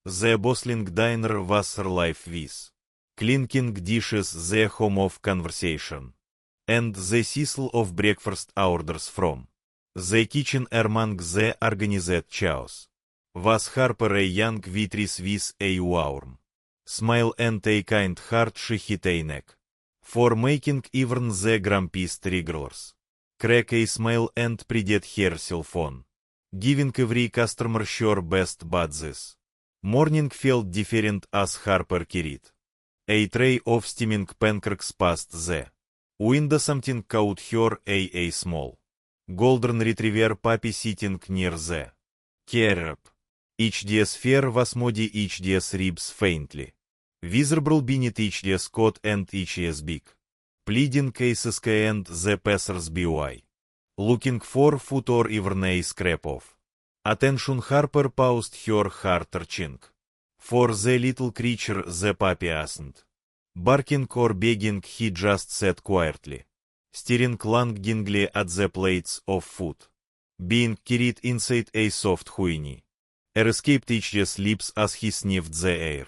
The Bosling Diner Wasser Life with. Clinking Dishes The Home of Conversation. And the Cecil of Breakfast Orders from. The Kitchen Among the Organized Chaos. Was Harper a young waitress with a warm smile and a kind heart she hit a neck. For making even the grumpiest regulars crack a smile and pride herself on. Giving every customer sure best but this morning felt different as Harper carried a tray of steaming pancakes past the window. Something caught her a small golden retriever puppy sitting near the curb. Each sphere was muddy, each ribs faintly visible beneath each coat and each big pleading cases and the passers-by looking for food or even a scrap of attention. Harper paused, her heart searching for the little creature. The puppy wasn't barking or begging, he just sat quietly, staring longingly at the plates of food being carried inside a soft whiny air escaped each lips as he sniffed the air.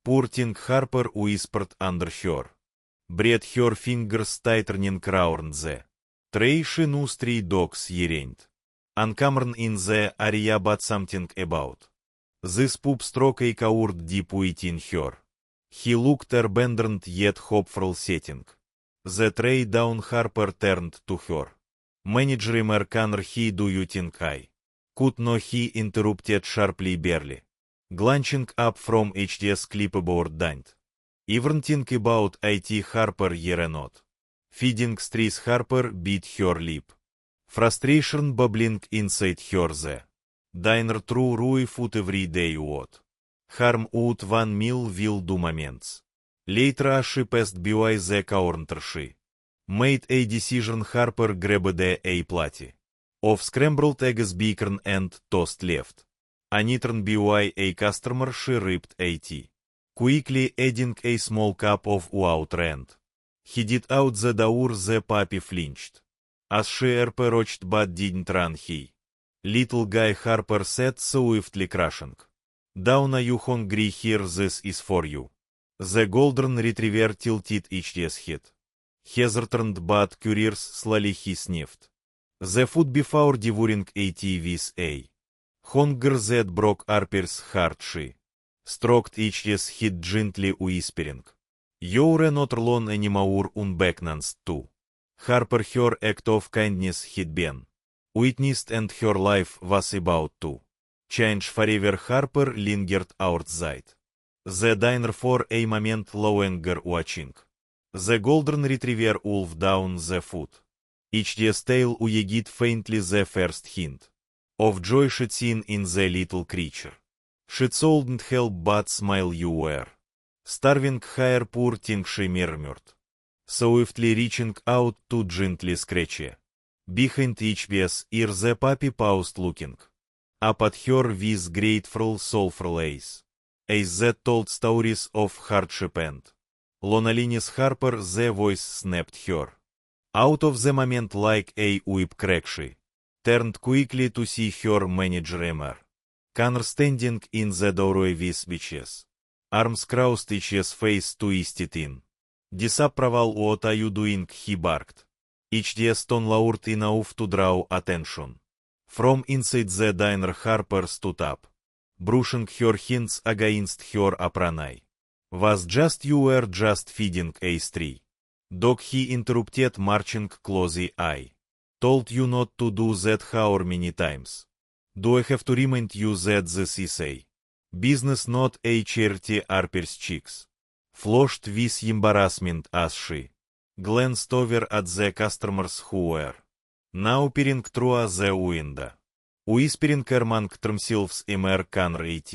Poor thing, Harper whispered under her breath, her fingers tightening round the tray. She knew stray dogs yearned uncommon in the area, but something about this pup struck a chord deep within her. He looked abandoned yet hopeful, setting the tray down. Harper turned to her manager. Americaner, he do you think I could know? He interrupted sharply, barely glancing up from HD's clipboard. Don't even think about it, Harper, you're not feeding stress. Harper bit her lip, frustration bubbling inside her. The diner threw raw food every day. What harm would one meal will do? Moments later, as she passed by the counter, she made a decision. Harper grabbed a plate of scrambled eggs, bacon and toast left uneaten by a customer. She ripped a tea quickly, adding a small cup of water and headed out the door. The puppy flinched as she approached but didn't run. He little guy, Harper said swiftly, crashing down. Are you hungry? Here, this is for you. The golden retriever tilted each head, hesitant but curious. Slowly he sniffed the food before devouring it with a hunger that broke Harper's heart. She stroked each head gently, whispering, "You're not alone anymore." Unbeknownst to Harper, her act of kindness had been witnessed and her life was about to change forever. Harper lingered outside the diner for a moment, longer watching the golden retriever wolf down the food. Each tail wagged faintly, the first hint of joy she'd seen in the little creature. She couldn't help but smile. "You were starving here, poor thing," she murmured, swiftly reaching out to gently scratch behind each ear. The puppy paused, looking up at her with grateful, soulful eyes, that told stories of hardship and loneliness. Harper, the voice snapped her out of the moment like a whip crack. She turned quickly to see her manager, Connor, standing in the doorway with bitches arms crossed, each face twisted in disapproval. "What are you doing?" he barked, each tone lowered enough to draw attention from inside the diner. Harper stood up, brushing her hands against her apron. "Was just you were just feeding a stray dog," he interrupted, marching closer. "I told you not to do that how many times? Do I have to remind you that this is a business, not a charity?" Harper's cheeks flushed with embarrassment as she glanced over at the customers who were now peering through the window, whispering among themselves. American it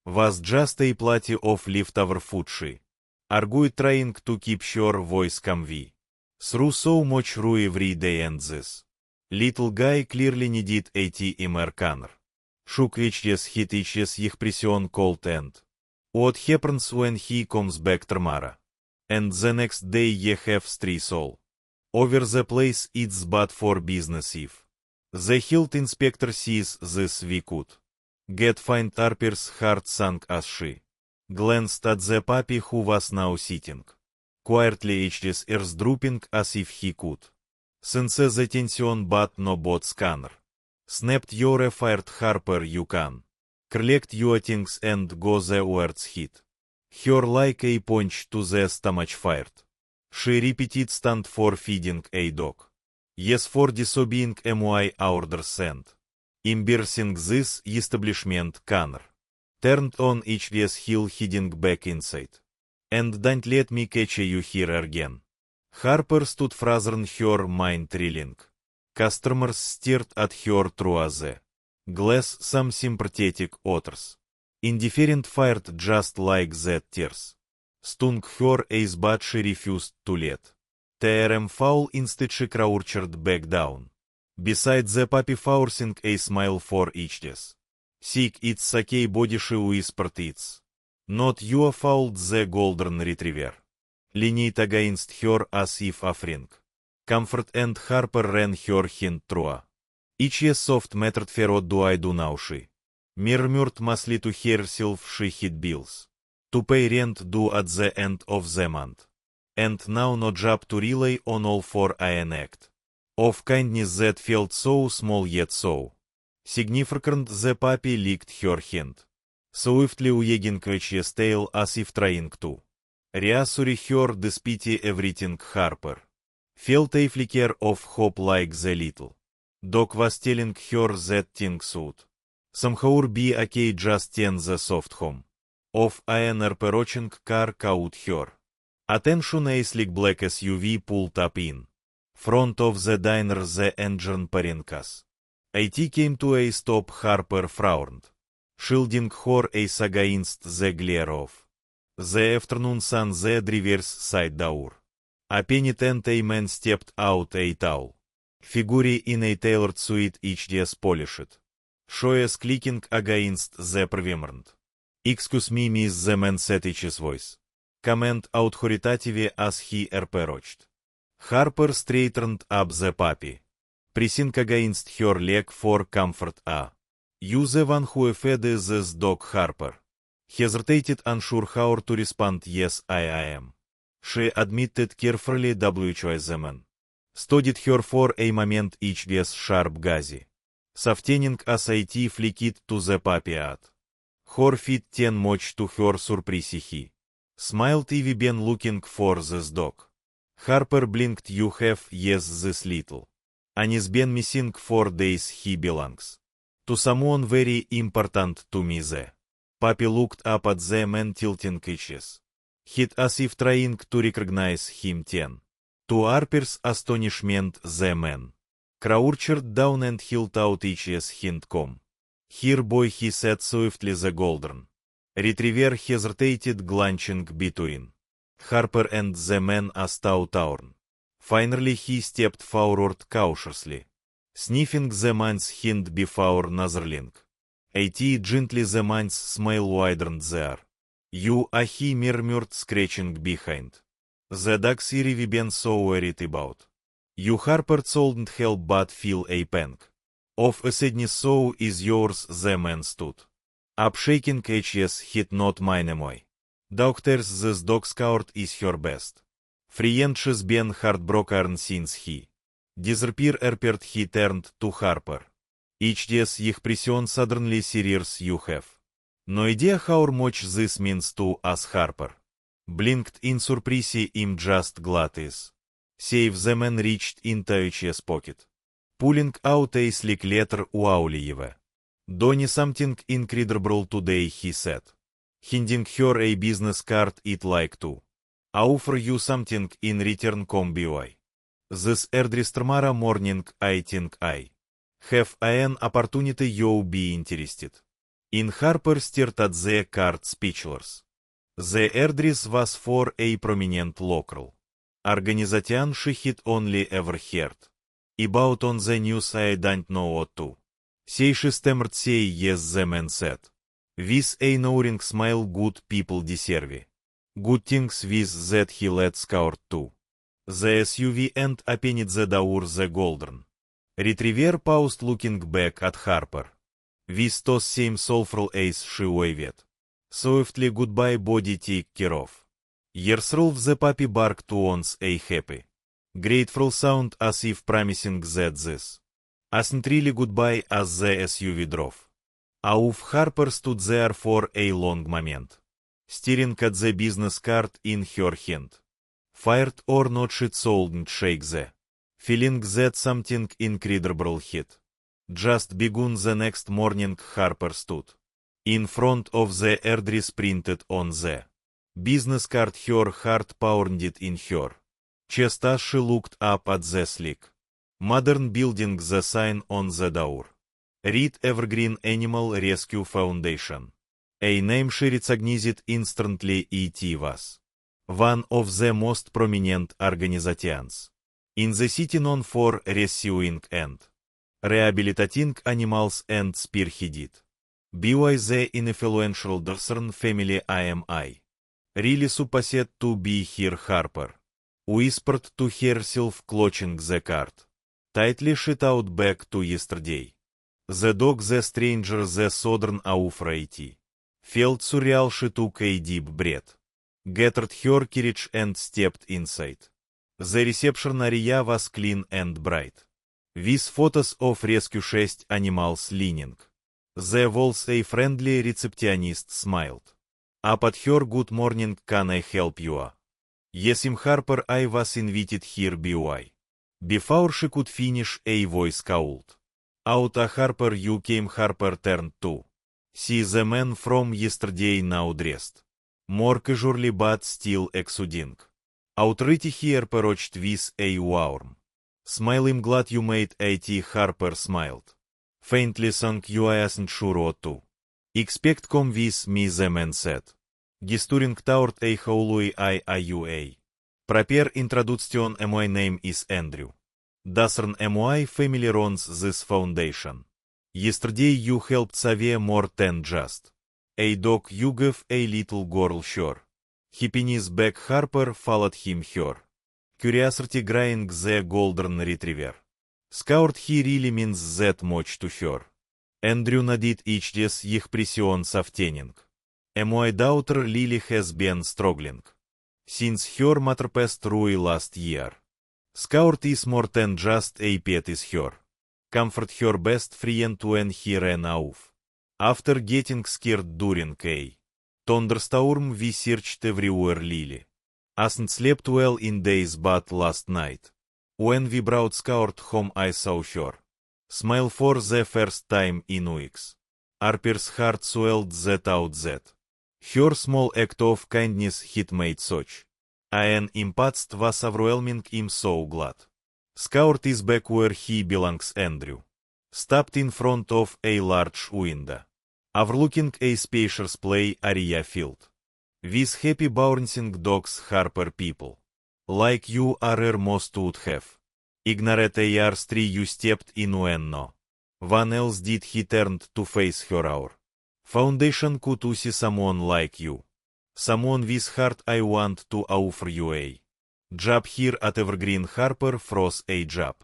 was just a plate of leftover food, she argued, trying to keep her voice calm. Through so much raw every day, and this little guy clearly needed a tea. American shook each hit each их prison cold. "And what happens when he comes back tomorrow? And the next day you have stress all over the place. It's bad for business if the health inspector sees this. We could Get find Harper's heart sank as she glanced at the puppy who was now sitting quietly his ears drooping as if he could sense the tension but no bot scanner. Snapped your fired Harper you can collect your things and go the words hit her like a punch to the stomach fired. She repeated stand for feeding a dog. Yes for disobeying my orders and embarrassing this establishment canner. Turned on each heel heading back inside. And don't let me catch you here again. Harper stood frozen, her mind reeling. Customers stared at her through the glass, some sympathetic others. Indifferent fired just like that tears stung her as but she refused to let them fall. Instead she crouched back down beside the puppy, forcing a smile for each days. Sick it's okay body, she whispered, it's not your fault. The golden retriever leaned against her as if offering comfort, and Harper ran her hand through each soft mattered fair. What do I do now? She murmured mostly to herself. She had bills to pay, rent due at the end of the month, and now no job to rely on, all for an act of kindness that felt so small yet so significant. The puppy licked her hand swiftly, wagging its tail as if trying to reassure her despite everything. Harper felt a flicker of hope, like the little dog was telling her that things would somehow be okay just in the soft home of an approaching car caught her attention. A sleek black SUV pulled up in front of the diner, the engine purring as it came to a stop. Harper frowned, shielding her eyes against the glare of the afternoon sun. The driver's side door opened and a man stepped out, a tall figure in a tailored suit, each dress polished shoes clicking against the pavement. Excuse me, miss, the man said, his voice comment authoritative as he approached. Harper straightened up the puppy, pressing against her leg for comfort. You the one who fed this dog? Harper hesitated, unsure how to respond. Yes, I am, she admitted carefully. Which the man studied her for a moment, each was sharp gaze softening as it flicked to the puppy at her feet. Ten much to her surprise he smiled. You've been looking for this dog? Harper blinked. You have? Yes, this little and has been missing for days. He belongs to someone very important to me. The puppy looked up at the man, tilting its head as if trying to recognize him. To Harper's astonishment, the man crouched down and held out each hand. Come here, boy, he said swiftly. The golden retriever hesitated, glancing between Harper and the man as torn. Finally he stepped forward cautiously, sniffing the man's hand before nuzzling it gently. The man's smile widened there. You are, he murmured, scratching behind the dog's ear. We've been so worried about you. Harper couldn't help but feel a pang of sadness. So is yours? The man stood up, shaking his head. Not mine, my doctors. This dog's court is her best friend. She's been heartbroken since he disappeared. He turned to Harper. Each days их prison suddenly serious. You have no idea how much this means to us. Harper blinked in surprise. I'm just glad is safe. The man reached into his pocket, pulling out a sleek letter. Уволил. Done something incredible today, he said, handing her a business card. I'd like to offer you something in return. Come by this address tomorrow morning. I think I have an opportunity you'll be interested in. Harper stared at the card, speechless. The address was for a prominent local organization she had only ever heard about on the news. I don't know what to say, she stammered. Say yes, the man said with a knowing smile. Good people deserve good things. With that he led scout to the SUV and opened the door. The golden retriever paused, looking back at Harper Вис тос сейм солфрл эйс шиуэвет. Соефтли гудбай боди тик керов. Ерсрл в зе папи барк туонс эй хэппи. Grateful sound as if promising that this. Asn't goodbye as the SUV drove. Auf Harper stood there for a long moment. Staring at the business card in her hand. Fired or not she shouldn't shake the. Feeling that something incredible had just begun the next morning. Harper stood in front of the address printed on the business card. Her heart pounded in her chest as she looked up at the sleek modern building. The sign on the door read Evergreen Animal Rescue Foundation. A name she recognized instantly. It was one of the most prominent organizations in the city, known for rescuing and rehabilitating animals and spearheaded by the influential Dawson family. I really supposed to be here. Harper whispered to herself, clutching the card tightly. She thought back to yesterday. The dog, the stranger, the southern aufreity. Felt surreal. She took a deep breath, gathered her courage and stepped inside. The reception area was clean and bright, with photos of rescue 6 animals leaning. The walls. A friendly receptionist smiled up at her. Good morning, can I help you? Yes, I'm Harper. I was invited here by. Before she could finish, a voice called out. Harper, you came. Harper turned to see the man from yesterday, now dressed more casually but still exuding authority. He approached with a warm smile. I'm glad you made it. Harper smiled faintly. Thank you. I wasn't sure what to expect. Come with me, the man said, gesturing toward a hallway. IUA. Prepare introduction. My name is Andrew Dawson. My family runs this foundation. Yesterday you helped save more than just a dog. You gave a little girl sure happiness back. Harper followed him, her curiosity growing. The golden retriever scoured. He really means that much to her. Andrew nodded. Each des их pression softening. My daughter Lily has been struggling since her mother passed away last year. Scout is more than just a pet. Is her comfort, her best friend when he ran off after getting scared during a thunderstorm. We searched everywhere. Lily hasn't slept well in days, but last night when we brought Scout home I saw her smile for the first time in weeks. Harper's heart swelled. That out that her small act of kindness had made such an impact was overwhelming. I'm so glad Scout is back where he belongs. Andrew stopped in front of a large window overlooking a spacious play area field with happy bouncing dogs. Harper, people like you are rare. Most would have ignored a year's tree you stepped in when no one else did. He turned to face her. Our foundation could see someone like you, someone with heart. I want to offer you a job here at Evergreen. Harper froze. A job?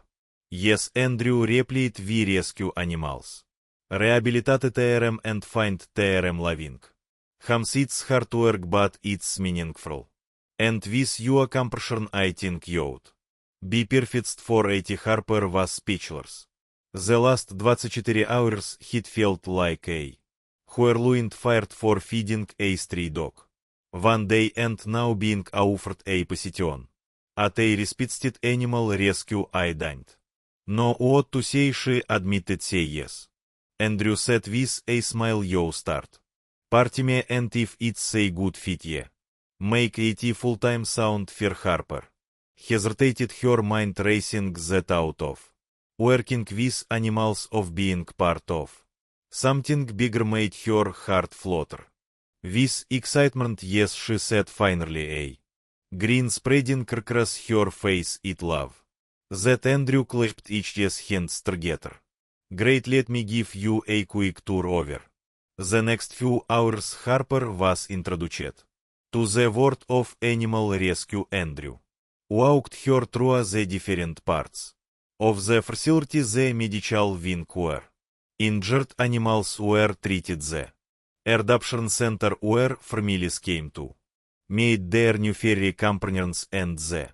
Yes, Andrew replied. We rescue animals, rehabilitate them and find them loving homes. It's hard work but it's meaningful. And with your compassion I think you'd be perfect for it. Harper was speechless. The last 24 hours had felt like a whirlwind. Fired for feeding a stray dog one day and now being offered a position at a respected animal rescue. I don't know what to say. She admitted. Say yes, Andrew said with a smile. You start party me, and if it's a good fit, yeah, make it a full-time sound for Harper hesitated, her mind racing. That out of working with animals, of being part of something bigger, made her heart flutter with excitement. Yes, she said finally, a grin spreading across her face. It love that Andrew clasped each his hands together. Great, let me give you a quick tour over the next few hours. Harper was introduced to the world of animal rescue. Andrew walked her through the different parts of the facility. The medical wing where Injured animals were treated the Adoption Center where families came to meet their new fairy companions and the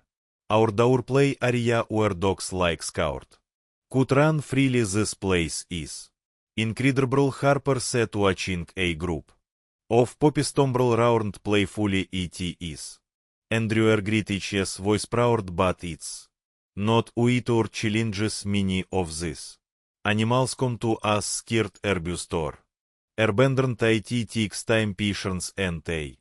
outdoor play area where dogs like Scout could run freely. This place is incredible. Harper said, watching a group of puppies tumble around playfully. It is Andrew agreed, his voice proud, but it's not it or challenges many of these animals come to us scared arbustor. Or abandoned. It takes time, patience and a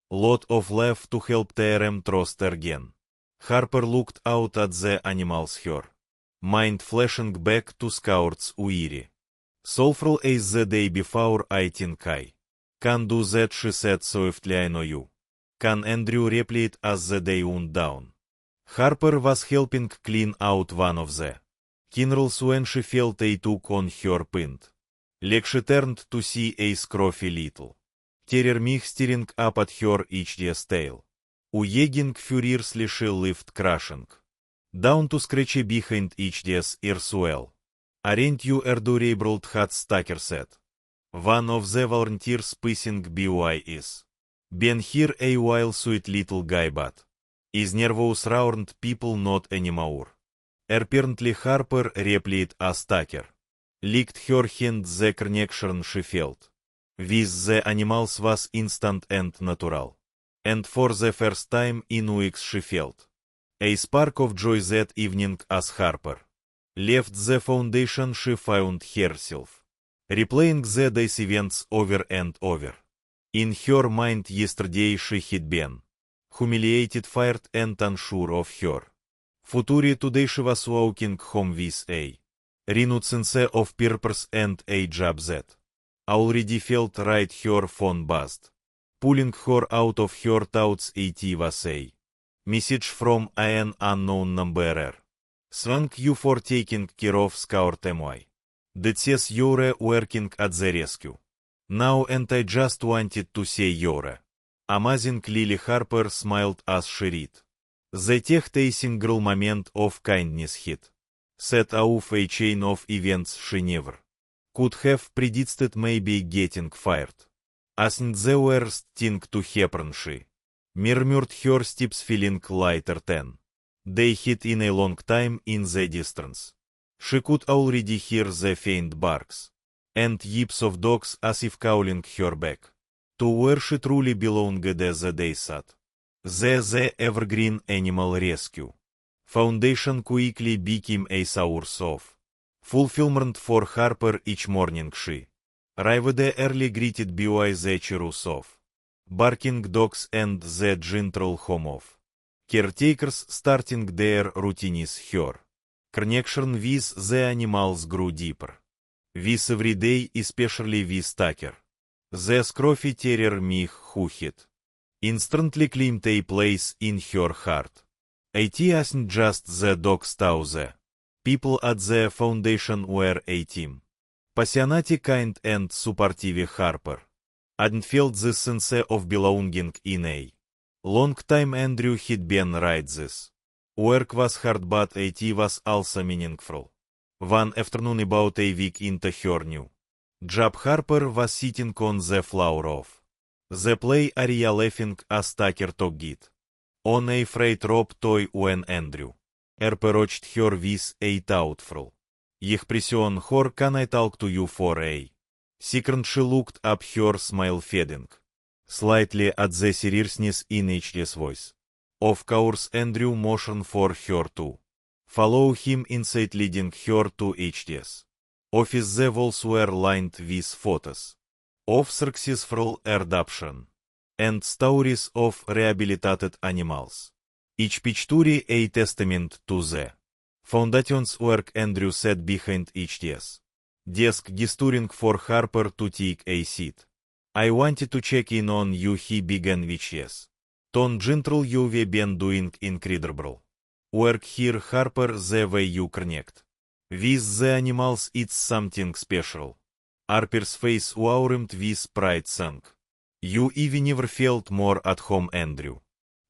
lot of love to help them trust again. Harper looked out at the animals, her mind flashing back to Scout's weary, soulful as the day before. I think I can do that, she said softly. I know you can, Andrew replied as the day wound down. Harper was helping clean out one of the kennels when she felt a tug on her pint leg. She turned to see a scruffy little terrier mix staring up at her hideous tail. Wagging furiously, she left, crashing down to scratch behind hideous ears. Well, aren't you adorable? Had Stacker said. One of the volunteers pissing by is been here a while, sweet little guy, but is nervous round people not anymore. Apparently, Harper replied as Stacker licked her hand. The connection she felt with the animals was instant and natural, and for the first time in weeks she felt a spark of joy that evening. As Harper left the foundation, she found herself replaying the day's events over and over. In her mind, yesterday she had been humiliated, fired and unsure of her future. Today she was walking home with a renewed sense of purpose and a job that already felt right. Her phone buzzed, pulling her out of her thoughts. It was a message from an unknown number. Thank you for taking care of Scout my. That says you're working at the rescue now, and I just wanted to say you're amazing. Lily. Harper smiled as she read the text. A single moment of kindness hit set off a chain of events she never could have predicted, maybe getting fired. Asn't the worst thing to happen, she murmured, her steps feeling lighter than they had in a long time. In the distance, she could already hear the faint barks and yips of dogs, as if calling her back to where she truly belonged. As the day sat, the Evergreen Animal Rescue Foundation quickly became a source of fulfillment for Harper. Each morning she arrived early, greeted by the chorus of barking dogs and the gentle hum of caretakers starting their routines. Her connection with the animals grew deeper with every day, especially with Tucker, the scruffy terrier mix who had instantly claimed a place in her heart. It wasn't just the dogs, too. The people at the foundation were a team, passionate, kind and supportive. Harper hadn't felt this sense of belonging in a long time. Andrew had been right. This work was hard, but it was also meaningful. One afternoon, about a week into her new job, Harper was sitting on the floor of the play area laughing as Tucker took it on a freight rope toy when Andrew approached her with a thoughtful expression. Her, can I talk to you for a second? She looked up, her smile fading slightly at the seriousness in his voice. Of course. Andrew motioned for her to follow him inside, leading her to his office. The walls were lined with photos of successful adoption and stories of rehabilitated animals, each picture a testament to the foundation's work. Andrew sat behind his desk, gesturing for Harper to take a seat. I wanted to check in on you, he began with his tone gentle. You've been doing incredible work here, Harper. The way you connect with the animals, it's something special. Harper's face warmed with pride. Sank. You even never felt more at home. Andrew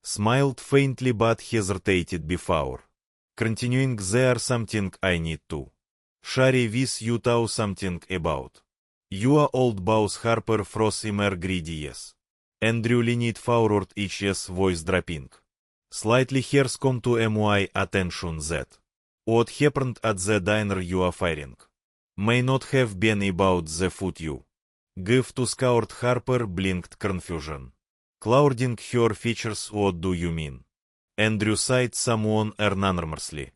smiled faintly but hesitated before continuing. There's something I need to Shari with you tau something about. Your old boss Harper froze immer greedy yes. Andrew leaned forward each yes voice dropping. Slightly hairs come to my attention that. What happened at the diner you are firing? May not have been about the food you. Give to Scout Harper blinked confusion. Clouding her features what do you mean? Andrew sighed someone anonymously.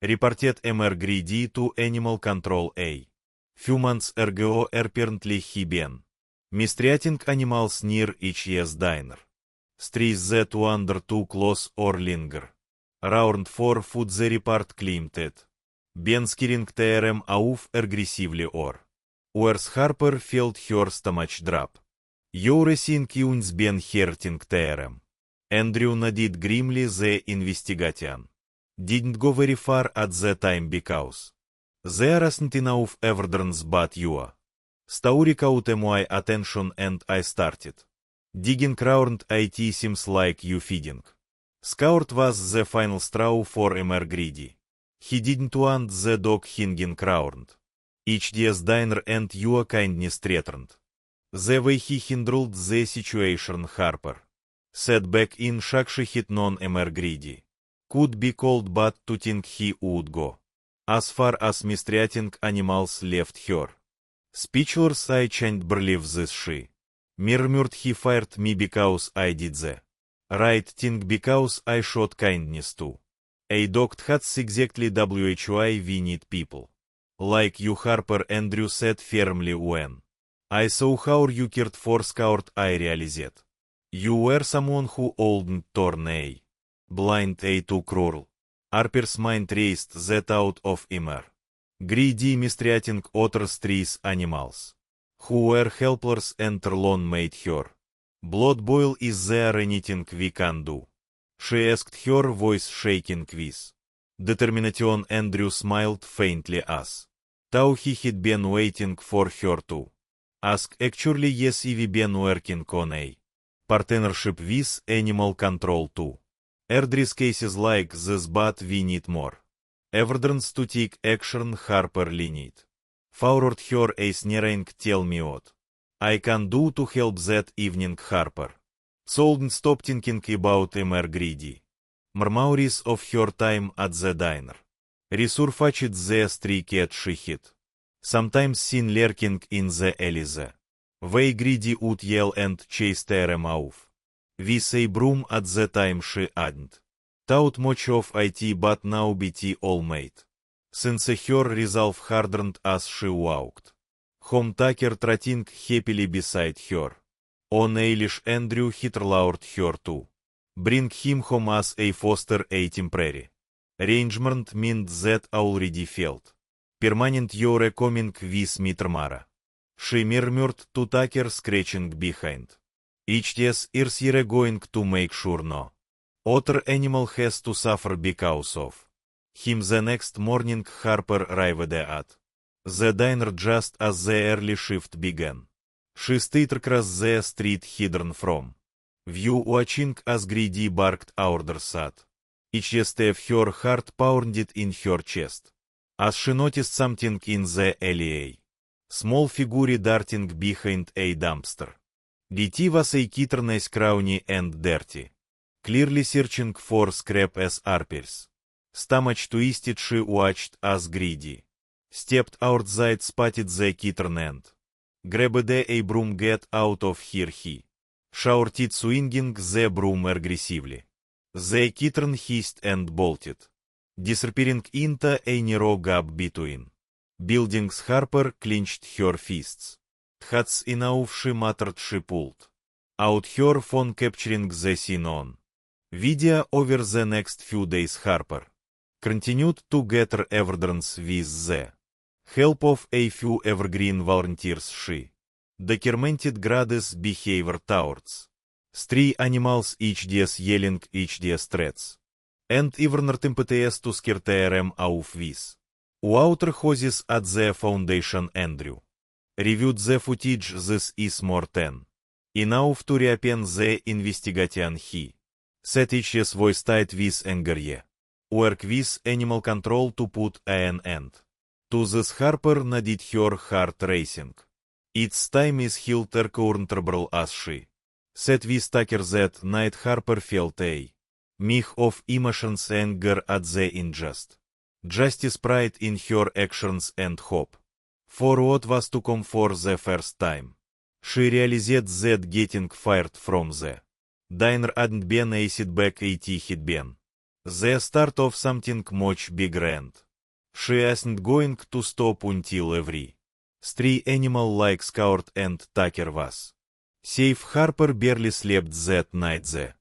Reported Mr. Greedy to Animal Control A. Few months ago apparently he been mistreating animals near each year's diner. Streets that wander too close or linger. Round 4 food the report claimed it. Ben scaring TRM auf aggressively or. Where's Harper felt her stomach drop. You're seeing uns been hurting TRM. Andrew nodded grimly the investigation. Didn't go very far at the time because there isn't enough evidence but you. Story caught my attention and I started digging around. It seems like you feeding. Scout was the final straw for Mr. Greedy. He didn't want the dog hanging around. Each day's diner and your kindness threatened. The way he handled the situation Harper said back in shock she had known Mr. Greedy could be called but to think he would go as far as mistreating animals left her. Speechless I can't believe this she murmured. He fired me because I did the right thing because I showed kindness to a dog. That's exactly why we need people like you Harper. Andrew said firmly. When I saw how you cared for Scout I realized you were someone who wouldn't turn a blind eye to cruel. Harper's mind raced the thought of Mr. Greedy mistreating other street animals who were helpless and alone made her blood boil. Is there anything we can do? She asked, her voice shaking with determination. Andrew smiled faintly as though he had been waiting for her to ask. Actually yes, we've been working on a partnership with Animal Control to address cases like this, but we need more evidence to take action. Harper leaned forward, her eyes narrowing. Tell me what I can do to help that evening. Harper Solden stopped thinking about Mr. Greedy. Memories of her time at the diner resurfaced the stray cat she had sometimes seen lurking in the alley. The way Greedy would yell and chase TRM off with a broom. At the time she hadn't thought much of it, but now BT all made since her resolve hardened as she walked home, Tucker trotting happily beside her. On a leash. Andrew had lured her to bring him home as a foster a temporary arrangement meant that already felt permanent. You're coming with me tomorrow, she murmured to Tucker, scratching behind each yes ears. You're going to make sure no other animal has to suffer because of him. The next morning Harper arrived at the diner just as the early shift began. She stayed across the street, hidden from view, watching as Greedy barked orders at each step. Her heart pounded in her chest as she noticed something in the alley. Small figure darting behind a dumpster. DT was a kittenish, crowny and dirty, clearly searching for scrap as Harper's stomach twisted. She watched as Greedy stepped outside, spotted the kitten and grabbed a broom. Get out of here, he shouted, swinging the broom aggressively. The kitten hissed and bolted, disappearing into a narrow gap between buildings. Harper clenched her fists. That's enough, she muttered. She pulled out her phone, capturing the scene on video. Over the next few days Harper continued to gather evidence with the help of a few evergreen volunteers. She documented Grady's behavior towards stray animals, each day's yelling, each day's threats, and even attempts to scare them off with water hoses at the foundation. Andrew reviewed the footage. This is more than enough to reopen the investigation, he said, his voice tight with anger. Work with Animal Control to put an end To this Harper nadit her heart racing. Its time is hilter counterable as she. Said this Tucker that night Harper felt a mich of emotions anger at the unjust. Justice pride in her actions and hope. For what was to come for the first time. She realized that getting fired from the diner hadn't been a setback it had been the start of something much bigger and she isn't going to stop until every stray animal like Scout and Tucker was safe. Harper barely slept that night. The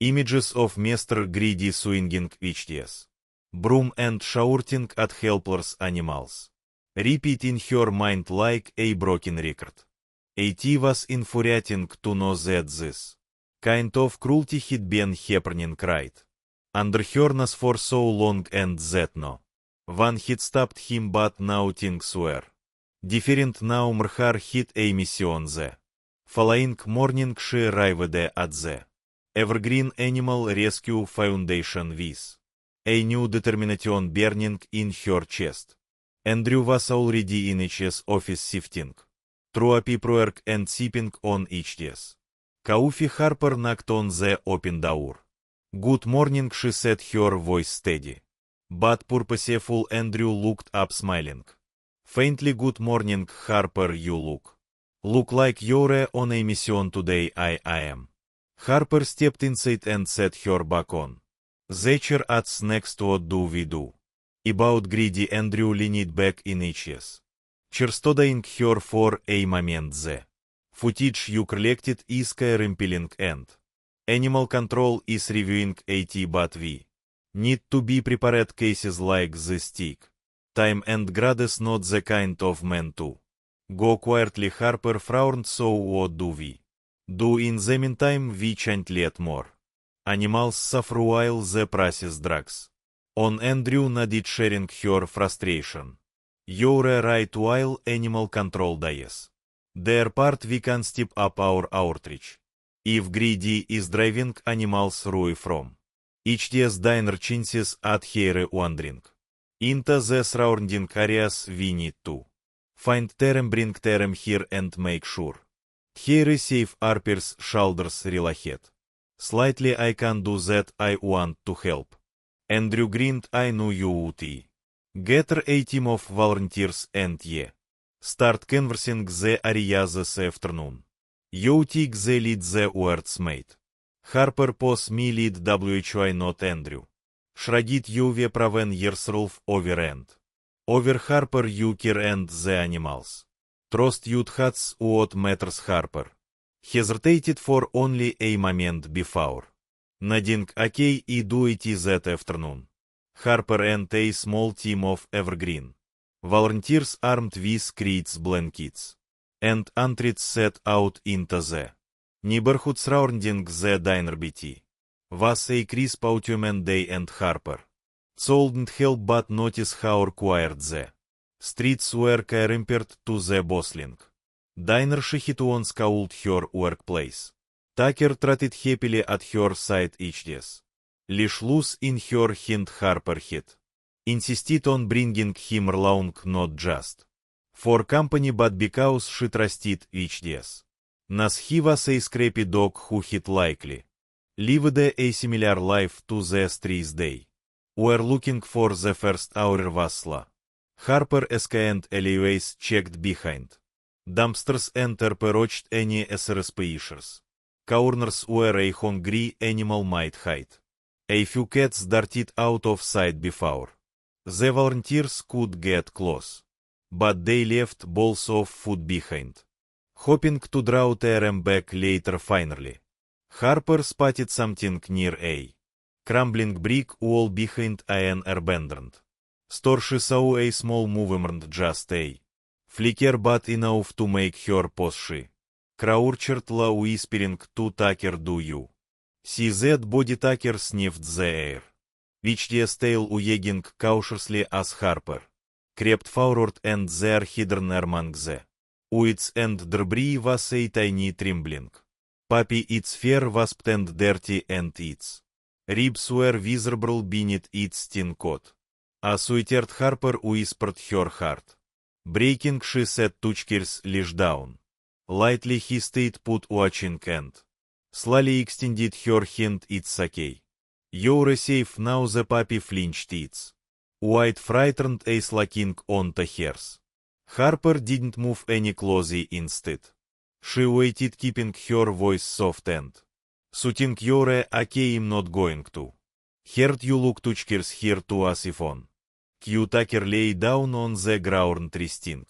images of Mr. Greedy swinging witches, broom and shouting at helpless animals repeat in her mind like a broken record. It was infuriating to know that this kind of cruelty had been happening right under her nose for so long and that no one had stopped him, but now things were different. Now Mrhar had a mission. The following morning she arrived at the Evergreen Animal Rescue Foundation with a new determination burning in her chest. Andrew was already in his office shifting through a paperwork and sipping on each desk. Coffee. Harper knocked on the open door. Good morning, she said, her voice steady but purposeful. Andrew looked up smiling faintly. Good morning, Harper, you look like you're on a mission today. I am. Harper stepped inside and set her back on the chair at next. What do we do about Greedy? Andrew leaned back in his chair, studying her for a moment. The footage you collected is compelling and animal control is reviewing it, but we need to be prepared. Cases like this take time and Grady's not the kind of man to go quietly. Harper frowned. So what do we do in the meantime? We can't let more animals suffer while the process drags on. Andrew nodded, sharing her frustration. You're right. While animal control dies their part, we can step up our outreach. If Greedy is driving animals away from each day's diner chances at her wandering into the surrounding areas, we need to find them, bring them here and make sure here safe. Harper's shoulders relaxed slightly. I can do that. I want to help. Andrew grinned. I knew you would. Gather a team of volunteers and start canvassing the area this afternoon. You take the lead. The words made Harper pos me lead. Why not Andrew? Shrugged. You've proven yourself over and over. Harper, you care and the animals trust you. That's what matters. Harper hesitated for only a moment before nodding. Okay, I do it that afternoon. Harper and a small team of Evergreen volunteers armed with crates, blankets, and antrids set out into the neighborhood surrounding the diner. BT was a crisp autumn day and Harper couldn't help but notice how quiet the streets were compared to the bustling diner she had once called her workplace. Tucker trotted happily at her side each day. Leash loose in her hand. Harper had insisted on bringing him along, not just for company but because she trusted each day. Nas he was a scrappy dog who had likely lived a similar life to the streets they were looking for. The first hour was slow. Harper and alleyways checked behind dumpsters and approached any SRSP issues. Corners where a hungry animal might hide. A few cats darted out of sight before the volunteers could get close, but they left bowls of food behind, hoping to draw them back later. Finally, Harper spotted something near a crumbling brick wall behind an abandoned store. She saw a small movement, just a flicker, but enough to make her pause. She crouched low, whispering to Tucker, do you see that body? Tucker sniffed the air, which his tail wagging cautiously as Harper crept forward, and there hidden among the weeds and debris was a tiny trembling puppy. Its fur was and dirty, and its ribs were visible beneath its thin coat. A suitert Harper whispered her heart. Breaking she said touchkers leash down. Lightly he stayed put watching and slowly extended her hand. It's okay. You're safe now. The puppy flinched its white frightened eyes looking onto hers. Harper didn't move any closer. Instead, she waited, keeping her voice soft and soothing. You're okay, I'm not going to hurt you. Look, touchkers here to us if on. Q Tucker lay down on the ground, resting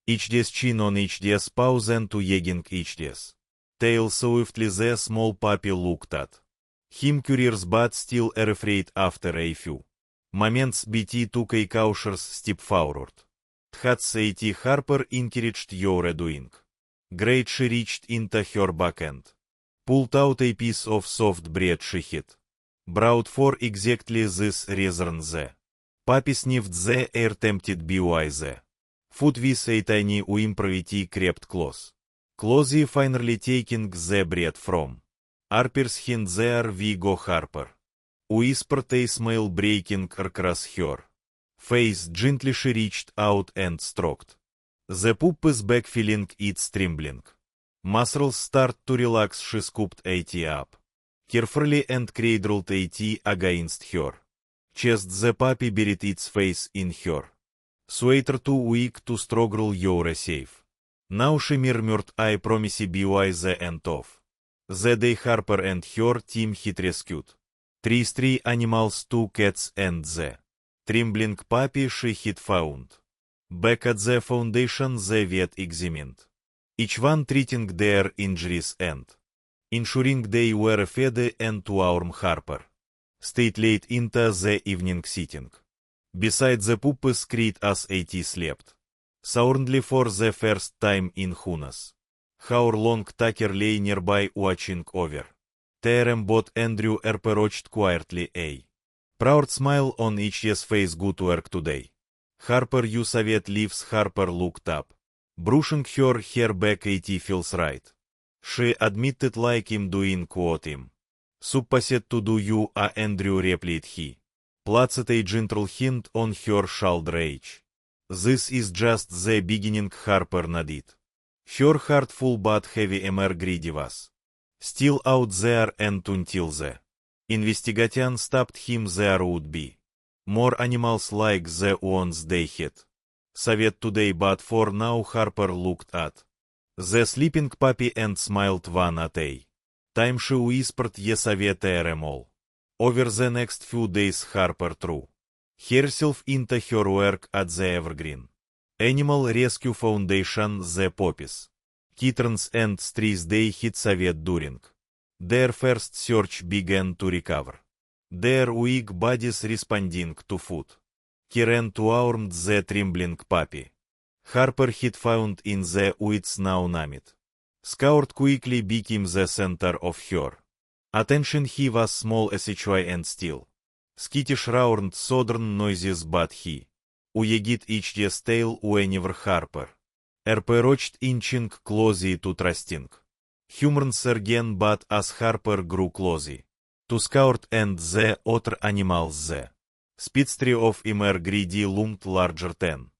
each day's chin on each day's paws and to yegging each day's tail. Swiftly the small puppy looked at him curious but still afraid. After a few moments BT took a cautious step forward. Had said Harper encouraged. You're doing great. She reached into her back and pulled out a piece of soft bread she had brought for exactly this reason. The puppy sniffed the air, tempted by the food with a tiny whimper. Crept close. Closely, finally taking the bread from Harper's hand. There we go, Harper whispered a smile breaking across her face. Gently she reached out and stroked the puppy's back, feeling its trembling muscles start to relax. She scooped it up carefully and cradled it against her chest. The puppy buried its face in her sweater, too weak to struggle. You're safe now, she murmured. I promise by the end of the day Harper and her team had rescued three animals, 2 cats and the trembling puppy she had found back at the foundation. The vet examined each one, treating their injuries and ensuring they were fed and warm. Harper stayed late into the evening, sitting beside the puppy's crate as it slept soundly for the first time in who knows how long. Tucker lay nearby watching over them. Both Andrew approached quietly, a proud smile on each face. Good work today, Harper. You saved lives. Harper looked up, brushing her hair back. It feels right, she admitted, like him doing what him supposed to do. You are Andrew, replied he, placed a gentle hand on her shoulder. This is just the beginning. Harper nodded, her heart full but heavy. Emer greedy was still out there, and until the investigation stopped him there would be more animals like the ones they had saved today. But for now, Harper looked at the sleeping puppy and smiled. One at a time she whispered, "Yes, saved them all." Over the next few days, Harper threw herself into her work at the Evergreen Animal Rescue Foundation. The puppies, kittens and strays they had saved during their first search began to recover, their weak bodies responding to food. Karen warmed the trembling puppy Harper had found in the woods, now numbed. Scout quickly became the center of her attention. He was small as a toy and still skittish round southern noises, but he wagged each day's tail whenever Harper approached, inching closer to trusting humans again. But as Harper grew closer to Scout and the other animals, the speedster of Emer greedy loomed larger than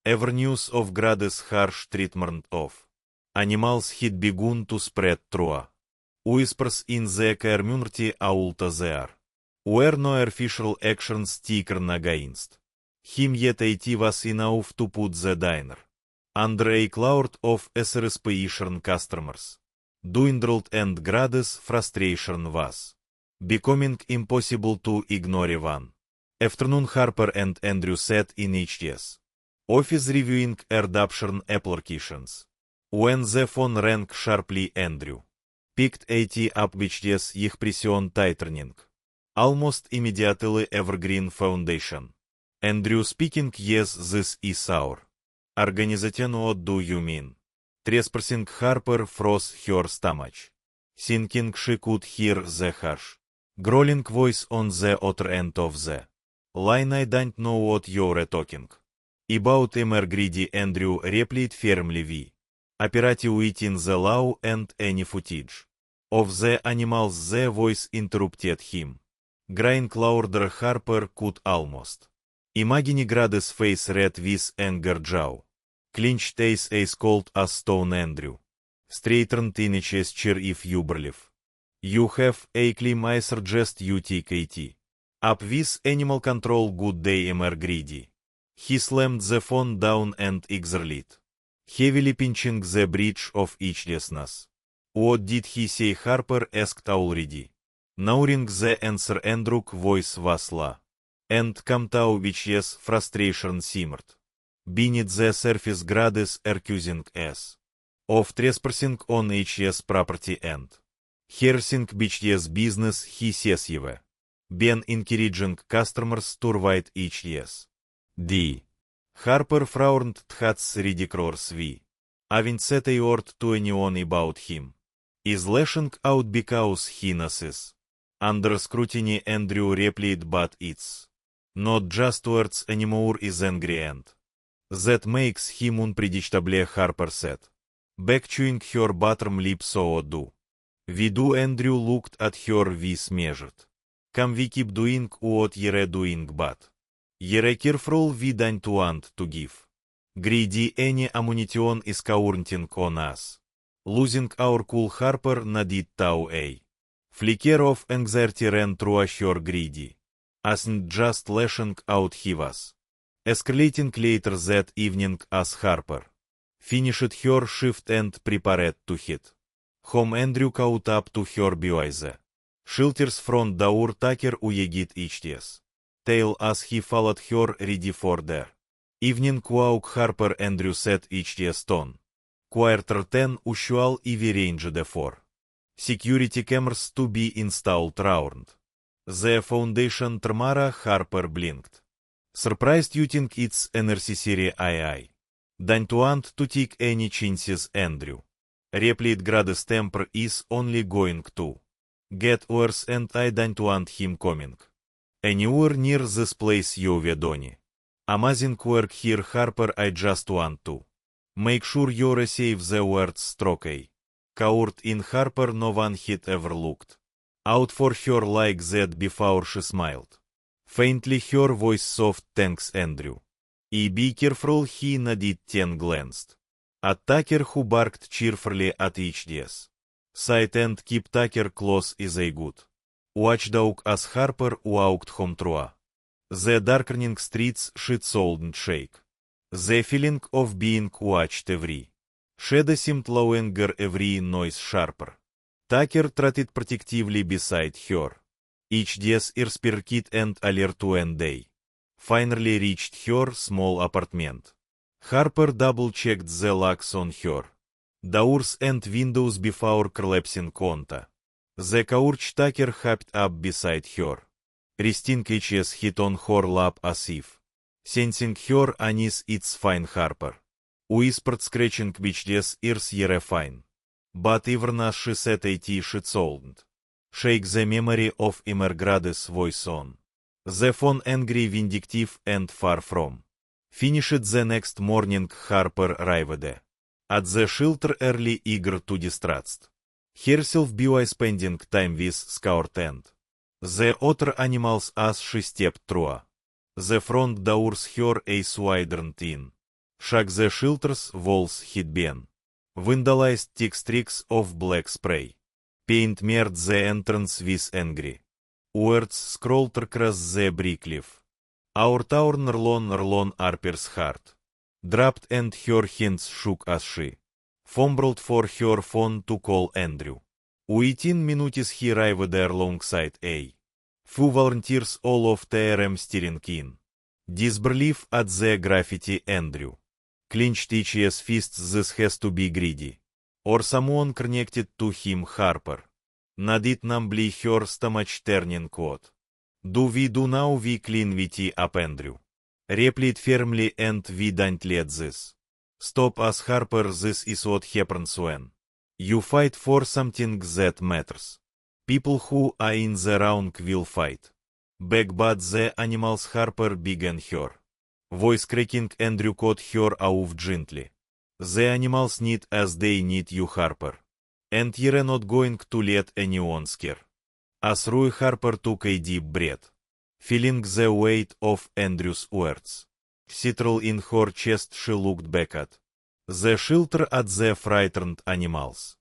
ever. News of Grade's harsh treatment of animals had begun to spread through whispers in the community. Although there were no official actions taken against him yet, it was enough to put the diner under a cloud of exasperation. Customers dwindled and Grade's frustration was becoming impossible to ignore. One afternoon, Harper and Andrew sat in each day's office reviewing adoption applications. When the phone rang sharply, Andrew picked it up. Which days их pressure tightening almost immediately. Evergreen Foundation. Andrew speaking. Yes, this is our organization. What do you mean? Trespassing. Harper froze her stomach, thinking she could hear the harsh growling voice on the other end of the line. I don't know what you're talking about, Emer greedy. Andrew replied firmly. We operative within the law, and any footage of the animals. The voice interrupted him, growing louder. Harper could almost Imagine grades face red with anger jaw. Clinched ace cold as stone Andrew. Straightened in his chair if you believe. You have a clean I suggest you take it. Up with animal control good day emer greedy. He slammed the phone down and exhaled, heavily pinching the bridge of eachlessness. What did he say? Harper asked already. Knowing the answer, Andrew's voice was low, and Camtau which's frustration simmered beneath the surface. Grades accusing us of trespassing on his property and harassing his business. He says you've been encouraging customers to avoid his D. Harper frowned at ridiculous we haven't said a word to anyone about him. Is lashing out because he knows. Under scrutiny, Andrew replied, but it's not just words anymore. Is angry and that makes him unpredictable. Harper said, back chewing her bottom lip. So do we do? Andrew looked at her with measured. Can we keep doing what you're doing, but you're careful we don't want to give greedy any ammunition is counting on us. Losing our cool. Harper nodded tau a flicker of anxiety ran through her greedy. Asn't just lashing out he was escalating later that evening as Harper finished her shift and prepared to head home. Andrew caught up to her by the shelter's front door. Tucker uegid its tail as he followed her, ready for their evening walk. Harper, Andrew said its tone quieter than usual. Ivy arranged for security cameras to be installed round the foundation tomorrow. Harper blinked. Surprised you think it's unnecessary? I don't want to take any chances. Andrew replied. Grades' temper is only going to get worse and I don't want him coming anywhere near this place. You've done amazing work here, Harper. I just want to make sure you're safe. The words struck a chord in Harper. No one had ever looked out for her like that before. She smiled faintly, her voice soft. Thanks, Andrew. Be careful. He nodded and glanced at Tucker, who barked cheerfully at its side and keep Tucker close is a good watchdog as Harper walked home through the darkening streets. She couldn't shake the feeling of being watched. Every shadow seemed longer, every noise sharper. Tucker trotted protectively beside her, each ears perked and alert when they finally reached her small apartment. Harper double-checked the locks on her doors and windows before collapsing onto the couch. Tucker hopped up beside her, resting his head on her lap as if sensing her unease. It's fine, Harper whispered, scratching bitchless ears. You're fine. But even as she said it, she couldn't shake the memory of Emer Grades' voice on the phone, angry, vindictive, and far from finished. The next morning, Harper arrived at the shelter early, eager to distract herself by spending time with Scout and the other animals. As she stepped through the front doors, her eyes widened in shock. The shelter's walls had been vandalized. Thick streaks of black spray paint marred the entrance with angry words scrawled across the brick leaf. Our town Erlon. Harper's heart dropped and her hands shook as she fumbled for her phone to call Andrew. Within minutes he arrived there alongside a few volunteers, all of them staring in disbelief at the graffiti. Andrew clenched his fists. This has to be greedy or someone connected to him. Harper nodded numbly, her stomach turning cold. Do we do now? We clean it up, Andrew replied firmly, and we don't let this stop us. Harper, this is what happens when you fight for something that matters. People who are in the wrong will fight back, but the animals. Harper began, her voice cracking. Andrew caught her off gently. The animals need as they need you, Harper, and you're not going to let anyone scare us. Harper took a deep breath, Feeling the weight of Andrew's words. Settle in her chest she looked back at the shelter at the frightened animals,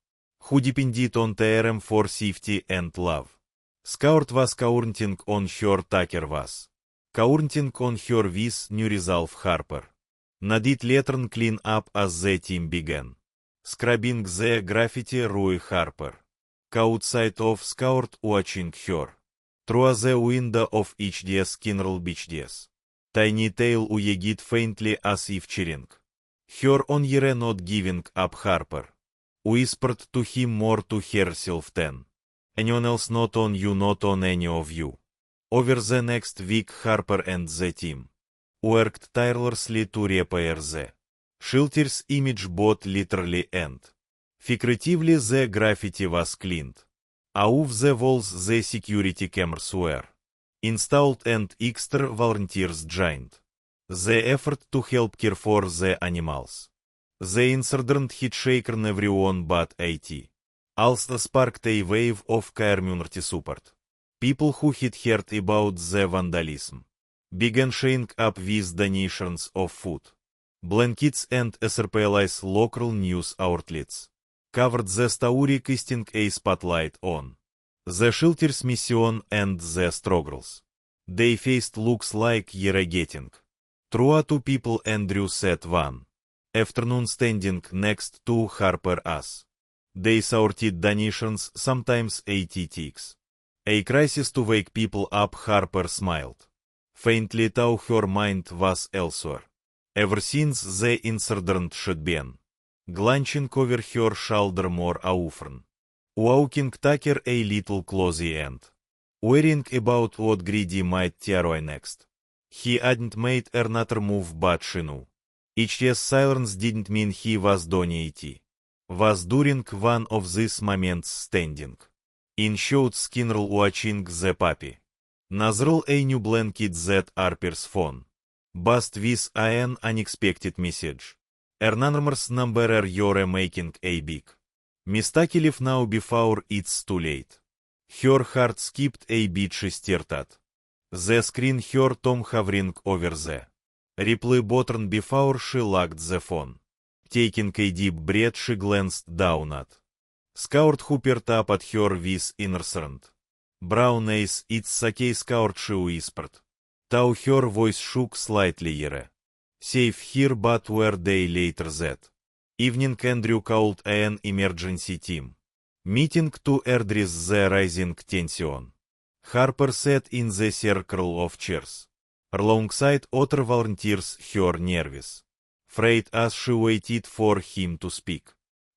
who depended on them for safety and love. Scout was counting on her, Tucker was counting on her with new resolve. Harper nodded later clean up as the team began scrubbing the graffiti. Roy Harper caught sight of Scout watching her through the window of each day's Kinrel beach days. Tiny tail wagged faintly as if cheering her on. You're not giving up, Harper whispered to him, more to herself than anyone else. Not on you, not on any of you. Over the next week, Harper and the team worked tirelessly to repair the shelter's image, both literally and figuratively. The graffiti was cleaned off the walls, the security cameras were installed, and extra volunteers joined the effort to help care for the animals. The incident had shaken everyone but it also sparked a wave of community support. People who had heard about the vandalism began showing up with donations of food, blankets, and SRPLI's local news outlets covered the story, casting a spotlight on the shelter's mission and the struggles they faced. Looks like you're getting through to people, Andrew said one afternoon, standing next to Harper as they sorted donations. Sometimes it takes a crisis to wake people up. Harper smiled faintly, though her mind was elsewhere. Ever since the incident, she'd been glancing over her shoulder more often, walking Tucker a little closer and worrying about what Greedy might tear next. He hadn't made another move, but she knew each day's silence didn't mean he was done. It was during one of these moments, standing in short Skinner watching the puppy nuzzle a new blanket, that Harper's phone buzzed with an unexpected message. Anonymous number, you're making a big mistake. Leave now before it's too late. Her heart skipped a beat. She stared at the screen, her thumb hovering over the reply button before she locked the phone. Taking a deep breath, she glanced down at Scout, who peered up at her with innocent brown eyes. It's okay, Scout, she whispered, though her voice shook slightly. You're safe here. But were they later that evening? Andrew called an emergency team meeting to address the rising tension. Harper sat in the circle of chairs alongside other volunteers, her nervous frayed as she waited for him to speak.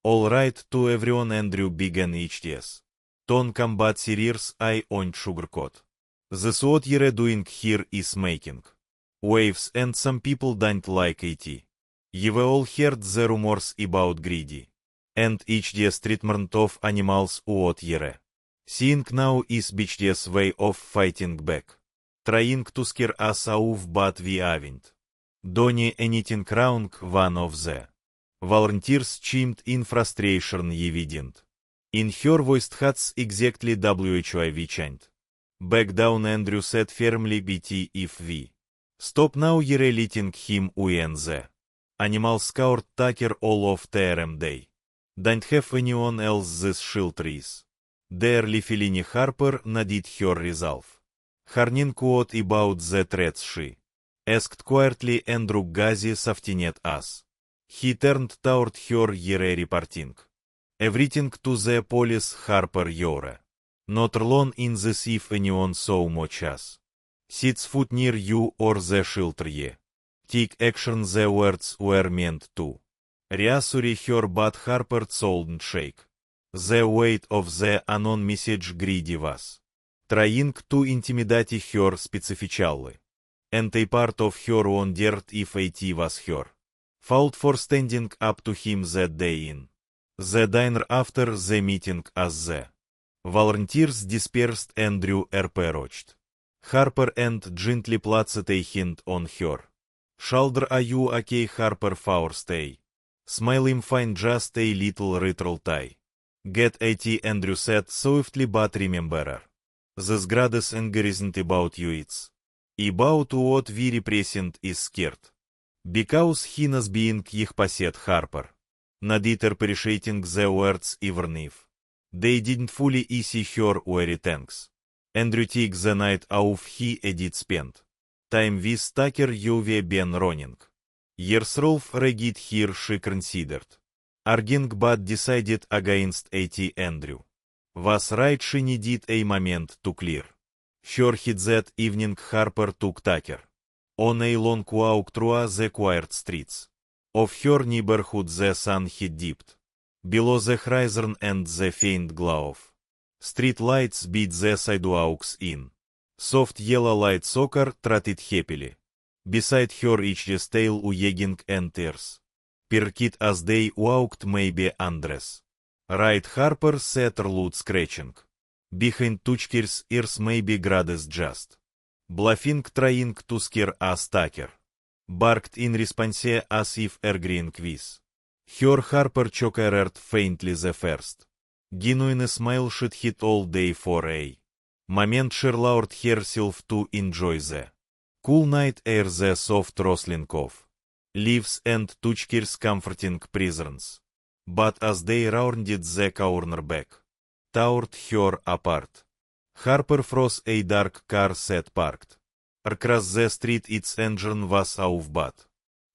All right to everyone, Andrew began each day's tone combat serious. I won't sugarcoat this. What you're doing here is making waves, and some people don't like it. You've all heard the rumors about Greedy and each day's treatment of animals. What you're seeing now is each day's way of fighting back, trying to scare us off, but we haven't done anything wrong. One of the volunteers chimed in frustration. You didn't. In her voice that's exactly why chant back down, Andrew said firmly. Bt if we stop now, you're letting him win. The animal Scout, Tucker, all of them they don't have anyone else. This shelter is barely feeling. Harper nodded her resolve. Harning what about the threats, she asked quietly. Andrew Gazi softened us. He turned toward her. You're reporting everything to the police, Harper. You're not alone in this. If anyone so much as sets foot near you or the shelter, take action. The words were meant to reassure her, but Harper sounded shake. The weight of the unknown message. Greedy was trying to intimidate her specifically, and a part of her wondered if it was her fault for standing up to him that day in the diner after the meeting. As the volunteers dispersed, Andrew approached Harper and gently placed a hand on her shoulder. Are you okay, Harper? Forced a smiling, fine, just a little retro tie. Get at, Andrew said softly, but remember, this grade's anger isn't about you, it's About what we present is scared. Because he has been їх посет Harper. Not appreciating the words even if they didn't fully see her weary thanks. Andrew take the night off he did spend. Time with Tucker you've been running. Years Rolf regit here she considered. Arguing but decided against Andrew. Was right she needed a moment to clear. Her hit that evening Harper took Tucker on a long walk through the quiet streets of her neighborhood. The sun had dipped below the horizon and the faint glow of street lights beat the sidewalks in. Soft yellow light soccer trotted happily beside her, each tail wagging and tears perked as they walked, maybe undress. Right, Harper sat loud scratching behind Tucker's ears, maybe grades just bluffing, trying to scare us. Tucker barked in response as if agreeing with her. Harper chokered faintly the first genuine smile she'd hit all day for a moment. She allowed herself to enjoy the cool night air, the soft rustling of leaves and Tucker's comforting presence. But as they rounded the corner back toward her apart, Harper froze a dark car sat parked across the street. Its engine was off, but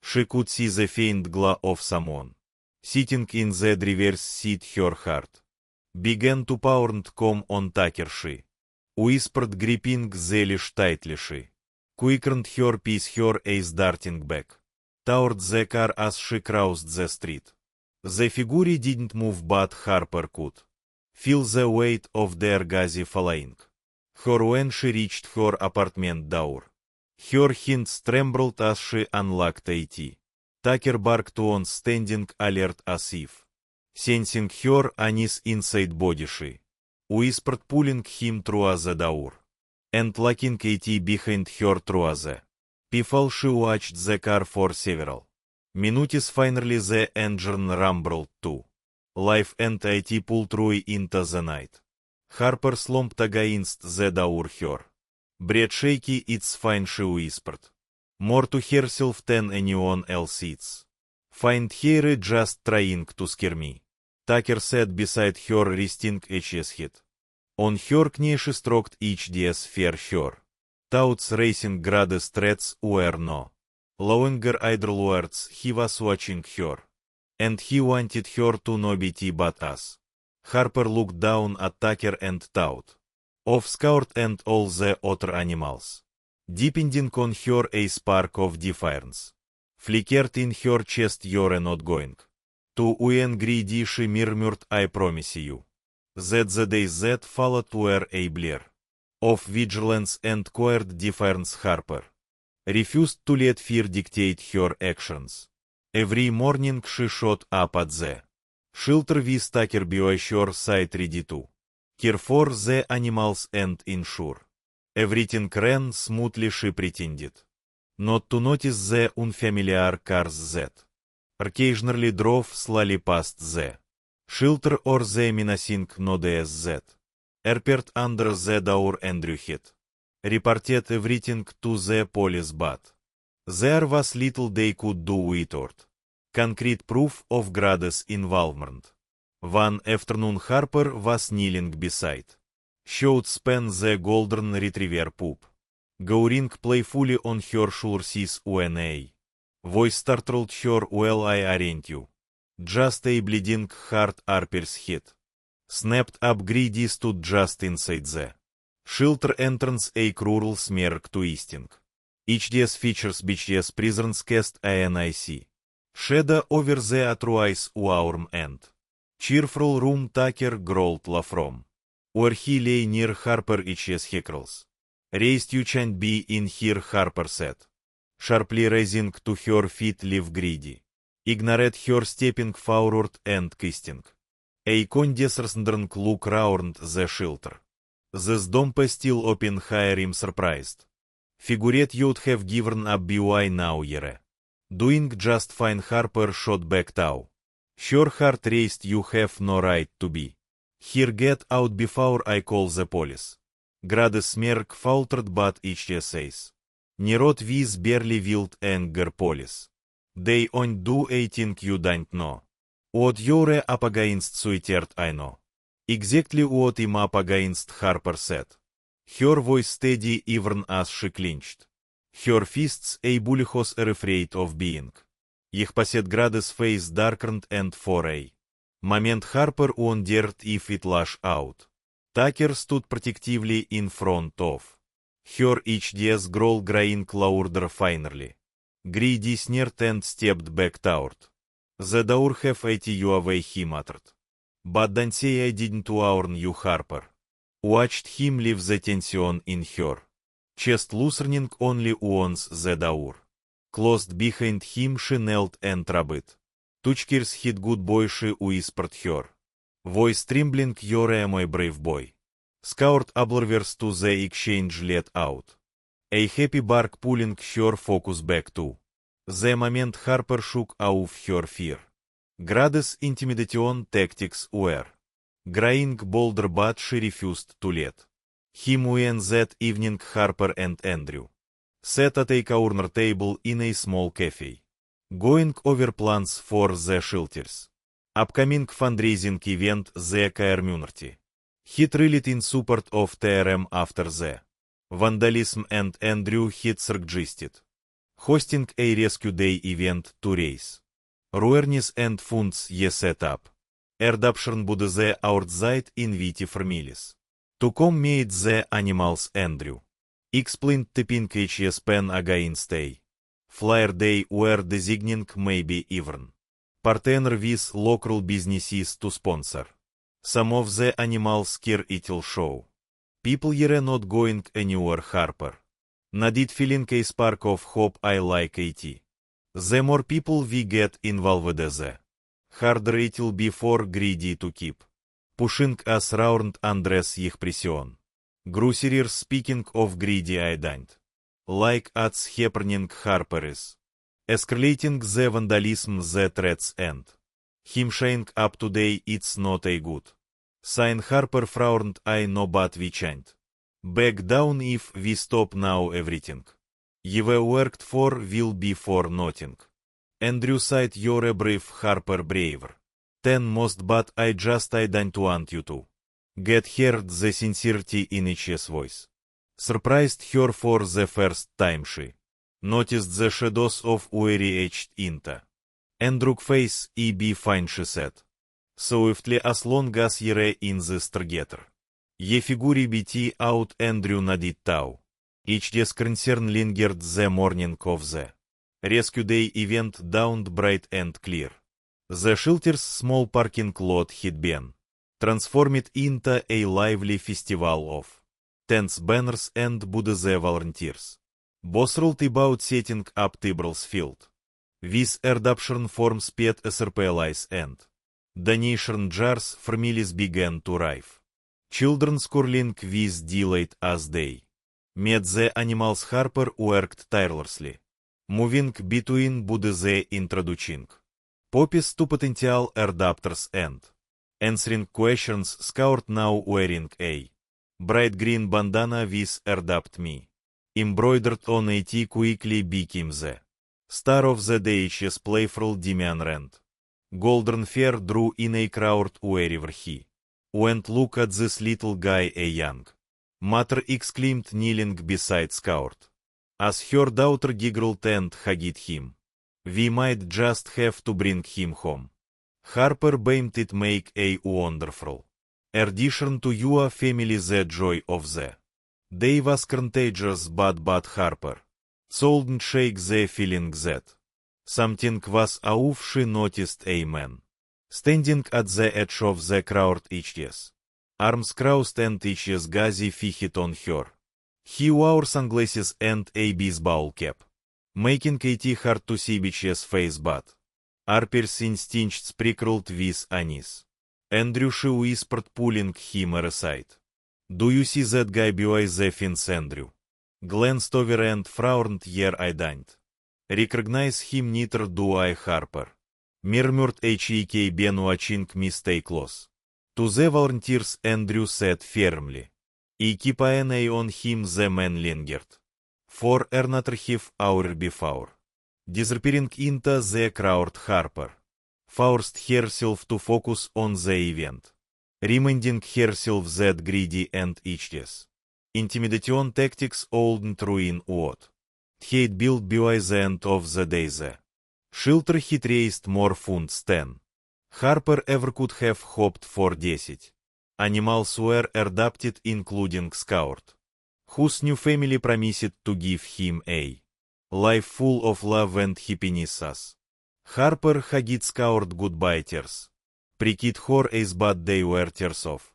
she could see the faint glow of someone sitting in the driver's seat. Her heart began to pound. Come on, Tucker, she whispered, gripping the leash tightly. She quickened her pace, her eyes darting back toward the car as she crossed the street. The figure didn't move, but Harper could feel the weight of their gaze following her when she reached her apartment door. Her hands trembled as she unlocked it. Tucker barked on, standing alert as if sensing her unease inside body. She whispered, pulling him through the door and locking it behind her through the peephole. She watched the car for several minutes. Finally the engine rumbled to life and it pulled through into the night. Harper slumped against the door, her breath shaky. It's fine, she whispered, more to herself than anyone else. It's fine, Harry just trying to scare me. Tucker sat beside her, resting his head on her knee. She stroked each day's fair. Her thoughts racing, grades threats were no longer idle words. He was watching her, and he wanted her to know it. But as Harper looked down at Tucker and thought of Scout and all the other animals, depending on her, a spark of defiance flickered in her chest. You're not going to win, greedy, she murmured. I promise you that the days that followed were a blur of vigilance and quiet defiance. Harper refused to let fear dictate her actions. Every morning she showed up at the shelter with Tucker by her side, ready to care for the animals and ensure everything ran smoothly. She pretended not to notice the unfamiliar cars that occasionally drove slowly past the shelter, or the menacing noise that appeared under the door. Andrew had reported everything to the police, but there was little they could do without concrete proof of Grade's involvement. One afternoon Harper was kneeling beside Showed Span the golden retriever pup, gowing playfully on her shoulders when a voice startled her. Well, I aren't you just a bleeding heart? Harper's head snapped up. Greedy stood just inside the shelter entrance, a cruel smirk twisting each day's features. Beaches prisons cast an icy shadow over the otherwise warm and cheerful room. Tucker growled la from where he lay near Harper. Itches hackles raised. You can't be in here, Harper said, sharply rising to her feet. Leave, greedy ignored her, stepping forward and kissing a condescending look round the shelter. This door still open. Higher, I'm surprised. Figured you'd have given up by now. You're doing just fine. Harper shot back. Tau. Her heart raced. You have no right to be here. Get out before I call the police. Grade's smirk faltered, but each says Nirot vis barely wild anger police. They on do anything you don't know. What you're up against suitert I know. Exactly what I'm up against, Harper said. Her voice steady even as she clinched. Her fists a bullyhos are afraid of being. Их посетградес face darkened and foray. Момент Harper wondered if it lash out. Tucker stood protectively in front of. Her HDS growl graying louder finally. Greedy sneered and stepped back toward. The door have ate you away, he muttered. But don't say I didn't warn you, Harper. Watched him leave the tension in her chest loosening only once the door closed behind him. She knelt and rubbed. Tuchkers hit good boy, she whispered her. Voice trembling, you're my brave boy. Scoured observers to the exchange let out. A happy bark pulling her focus back to the moment Harper shook off her fear. Grades intimidation tactics were growing bolder, but she refused to let him win that evening. Harper and Andrew sat at a corner table in a small cafe, going over plans for the shelters. Upcoming fundraising event, the community had rallied in support of TRM after the vandalism, and Andrew had suggested hosting a rescue day event to raise awareness and funds. Ye set up adoption bude the outside invite families to come meet the animals. Andrew explained, tipping HS pen against a flyer day were designing maybe even partner with local businesses to sponsor some of the animals care it'll show. People you're not going anywhere, Harper. Nadit feeling a spark of hope. I like it. The more people we get involved, the harder it'll be for greedy to keep pushing us round under их pressure. Groceries, speaking of greedy, I don't like what's happening. Harper is escalating the vandalism, the threats, and him showing up today. It's not a good sign. Harper frowned. I know, but we can't back down if we stop now. Everything you've worked for will be for nothing. Andrew sighed. You're a brave, Harper, braver than most, but I don't want you to get hurt. The sincerity in his voice surprised her for the first time. She noticed the shadows of worry etched into Andrew's face. Be fine, she said swiftly, as long as you're in this together. Ye figure bt out. Andrew nodded tau. Each day's concern lingered the morning of the rescue day event dawned bright and clear. The shelter's small parking lot had been transformed into a lively festival of tents, banners, and bude the volunteers boss rolled about setting up tables filled with adoption forms, pet SRPLIs, and donation jars. Families began to arrive. Children squirreling with delight as they met the animals. Harper worked tirelessly, moving between bude the introducing poppies to potential adopters and answering questions. Scout, now wearing a bright green bandana with adopt me embroidered on it, quickly became the star of the day. His playful Demian Rand golden fair drew in a crowd wherever he went. Look at this little guy, a young mother exclaimed, kneeling beside Scout as her daughter giggled and hugged him. We might just have to bring him home. Harper beamed. It make a wonderful addition to your family. The joy of the day was contagious, but Harper couldn't shake the feeling that something was off. She noticed a man standing at the edge of the crowd, HS arms crossed and HS gazy fixed on her. He wore sunglasses and a baseball cap, making it hard to see bitch's face, but Harper's instincts prickled with unease. Andrew, she whispered, pulling him aside. Do you see that guy behind the fence? Andrew glanced over and frowned. Yeah, I don't recognize him, neither do I. Harper murmured, HEK been watching me stay close to the volunteers. Andrew said firmly. I keep an eye on him. The man lingered. For Ernatrchiv our before. Disappearing into the crowd Harper. Forced herself to focus on the event. Reminding herself that greedy and itches. Intimidation tactics old and ruin what. Hate built by the end of the day the. Shelter he traced more funds 10. Harper ever could have hoped for 10. Animals were adopted including Scout, whose new family promised to give him a life full of love and happiness. Harper hugged Scout goodbye tears. Pricked her eyes but they were tears of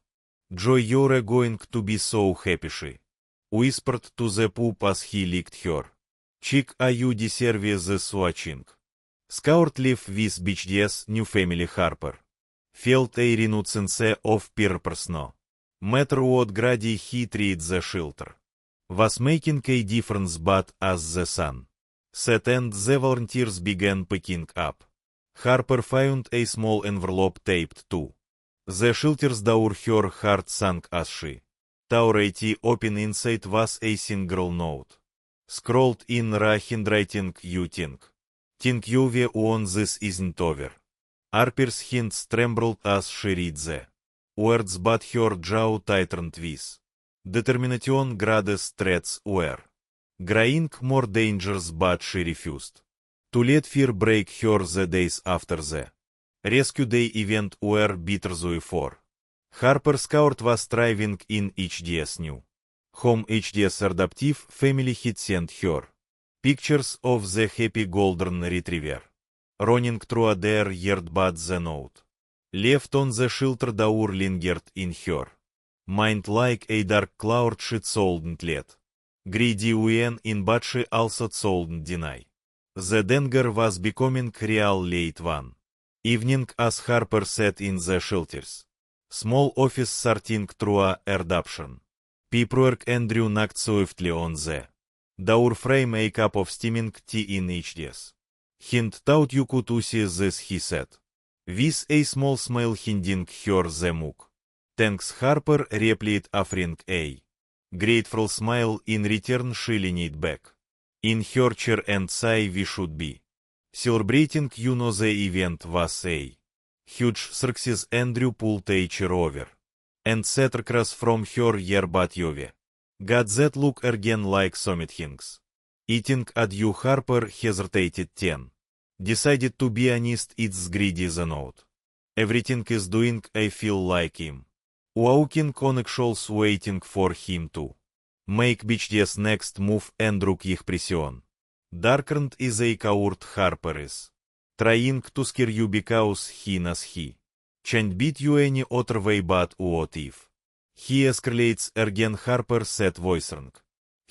joy. You're going to be so happy, she whispered to the pup as he licked her cheek. You deserve this watching. Scout live with BHD's new family. Harper felt a renewed sense of purpose no matter what grady he treated the shelter was making a difference, but as the sun set and the volunteers began picking up, Harper found a small envelope taped to the shelter's door. Her heart sank as she tore it open. Inside was a single note, scrawled in raw handwriting. You think you've won, this isn't over. Harper's hands trembled as she read the words, but her jaw tightened with determination. Grade's threats were growing more dangerous, but she refused to let fear break her. The days after the rescue day event were bittersweet for Harper. Scout was thriving in HD's new home. HD's adoptive family had sent her pictures of the happy golden retriever running through their yard, but the note left on the shelter door lingered in her mind like a dark cloud. She couldn't let greedy win in, but she also couldn't deny the danger was becoming real. Late one evening, as Harper sat in the shelter's small office sorting through adoption paperwork, Andrew knocked softly on the door frame. A cup of steaming tea in HD's hand. Thought you could see this, he said, with a small smile, handing her the mug. Thanks, Harper replied, offering a grateful smile. In return, she leaned back in her chair and sighed. We should be celebrating, you know. The event was a huge success. Andrew pulled a chair over and sat across from her. Yeah, but you've got that look again, like something's eating at you. Harper hesitated. 10. Decided to be honest, it's greedy the note. Everything is doing. I feel like him walking on eggshells, waiting for him to make BHD's next move. Andrew их pressure darkened is a coward. Harper is trying to scare you because he knows he can't beat you any other way. But what if he escalates again? Harper said, voicing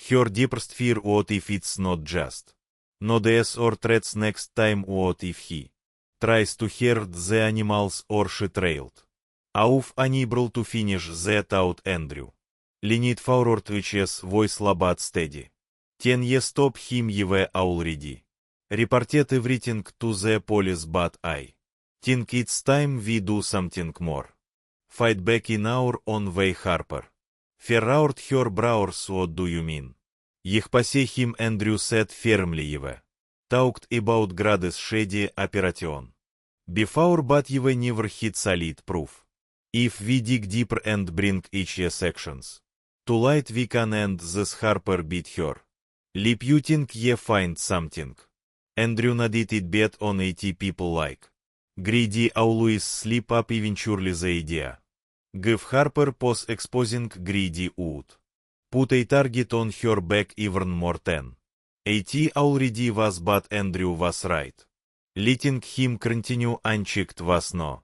her deepest fear. What if it's not just no death or threats next time? What if he tries to herd the animals? Or she trailed off, unable to finish the thought. Andrew leaned forward, his voice low but steady. 10 years stop him. You've already reported everything to the police, but I think it's time we do something more. Fight back in our own way. Harper furrowed her brows. What do you mean? Їх пасе him, Andrew said firmly. You've talked about Grade's shady operation before, but you've never hit solid proof. If we dig deeper and bring each sections to light, we can end this. Harper bit her lip. You think ye find something? Andrew nodded. It bet on 80 people like greedy always slip up eventually. The idea give Harper pause, exposing greedy would put a target on her back even more. 10. 80 already was, but Andrew was right. Letting him continue unchecked was no